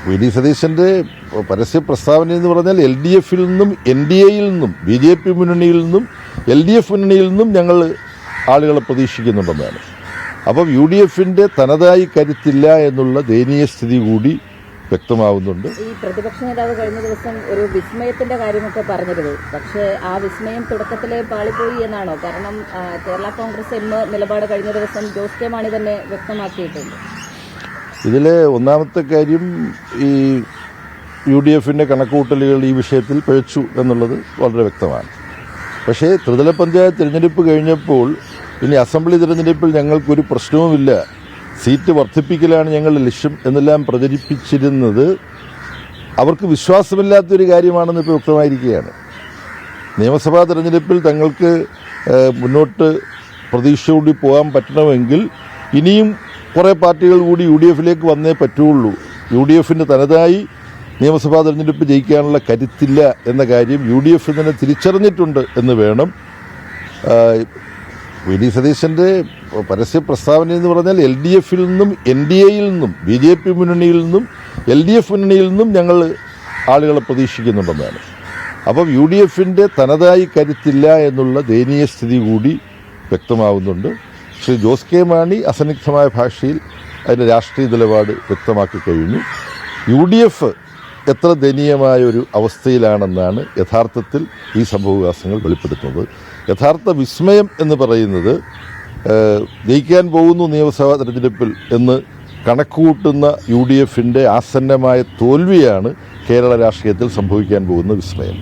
V D സതീശൻ്റെ പരസ്യ പ്രസ്താവന എന്ന് പറഞ്ഞാൽ എൽ ഡി എഫിൽ നിന്നും എൻ ഡി എയിൽ നിന്നും ബി ജെ പി മുന്നണിയിൽ നിന്നും എൽ ഡി എഫ് മുന്നണിയിൽ നിന്നും ഞങ്ങൾ ആളുകളെ പ്രതീക്ഷിക്കുന്നുണ്ടെന്നാണ്. അപ്പം യു ഡി എഫിൻ്റെ തനതായി കരുത്തില്ല എന്നുള്ള ദയനീയ സ്ഥിതി കൂടി വ്യക്തമാവുന്നുണ്ട്. ഈ പ്രതിപക്ഷ നേതാവ് കഴിഞ്ഞ ദിവസം ഒരു വിസ്മയത്തിന്റെ കാര്യമൊക്കെ പറഞ്ഞിരുന്നു. പക്ഷേ ആ വിസ്മയം തുടക്കത്തിലെ പാളിപ്പോയി എന്നാണോ? കാരണം കേരള കോൺഗ്രസ് എം നിലപാട് കഴിഞ്ഞ ദിവസം ജോസ് കെ മാണി തന്നെ വ്യക്തമാക്കിയിട്ടുണ്ട്. ഇതിലെ ഒന്നാമത്തെ കാര്യം, ഈ യു ഡി എഫിൻ്റെ കണക്കുകൂട്ടലുകൾ ഈ വിഷയത്തിൽ പിഴച്ചു എന്നുള്ളത് വളരെ വ്യക്തമാണ്. പക്ഷേ ത്രിതല പഞ്ചായത്ത് തിരഞ്ഞെടുപ്പ് കഴിഞ്ഞപ്പോൾ ഇനി അസംബ്ലി തിരഞ്ഞെടുപ്പിൽ ഞങ്ങൾക്കൊരു പ്രശ്നവുമില്ല, സീറ്റ് വർദ്ധിപ്പിക്കലാണ് ഞങ്ങളുടെ ലക്ഷ്യം എന്നെല്ലാം പ്രചരിപ്പിച്ചിരുന്നത് അവർക്ക് വിശ്വാസമില്ലാത്തൊരു കാര്യമാണെന്ന് ഇപ്പോൾ വ്യക്തമായിരിക്കുകയാണ്. നിയമസഭാ തെരഞ്ഞെടുപ്പിൽ തങ്ങൾക്ക് മുന്നോട്ട് പ്രതീക്ഷയോടെ പോകാൻ പറ്റണമെങ്കിൽ ഇനിയും കുറേ പാർട്ടികൾ കൂടി യു ഡി എഫിലേക്ക് വന്നേ പറ്റുള്ളൂ. യു ഡി എഫിൻ്റെ തനതായി നിയമസഭാ തെരഞ്ഞെടുപ്പ് ജയിക്കാനുള്ള കരുത്തില്ല എന്ന കാര്യം യു ഡി എഫ് തന്നെ തിരിച്ചറിഞ്ഞിട്ടുണ്ട് എന്ന് വേണം. വി ഡി സതീശൻ്റെ പരസ്യ പ്രസ്താവന എന്ന് പറഞ്ഞാൽ എൽ ഡി എഫിൽ നിന്നും എൻ ഡി എയിൽ നിന്നും ബി ജെ പി മുന്നണിയിൽ നിന്നും എൽ ഡി എഫ് മുന്നണിയിൽ നിന്നും ഞങ്ങൾ ആളുകളെ പ്രതീക്ഷിക്കുന്നുണ്ടെന്നാണ്. അപ്പം യു ഡി എഫിൻ്റെ തനതായി കരുത്തില്ല എന്നുള്ള ദയനീയ സ്ഥിതി കൂടി വ്യക്തമാവുന്നുണ്ട്. ശ്രീ ജോസ് കെ മാണി അസന്നിഗ്ധമായ ഭാഷയിൽ അതിൻ്റെ രാഷ്ട്രീയ നിലപാട് വ്യക്തമാക്കി കഴിഞ്ഞു. യു ഡി എഫ് എത്ര ദയനീയമായ ഒരു അവസ്ഥയിലാണെന്നാണ് യഥാർത്ഥത്തിൽ ഈ സംഭവവികാസങ്ങൾ വെളിപ്പെടുത്തുന്നത്. യഥാർത്ഥ വിസ്മയം എന്ന് പറയുന്നത് ജയിക്കാൻ പോകുന്നു നിയമസഭാ തെരഞ്ഞെടുപ്പിൽ എന്ന് കണക്കുകൂട്ടുന്ന യു ഡി എഫിൻ്റെ ആസന്നമായ തോൽവിയാണ് കേരള രാഷ്ട്രീയത്തിൽ സംഭവിക്കാൻ പോകുന്ന വിസ്മയം.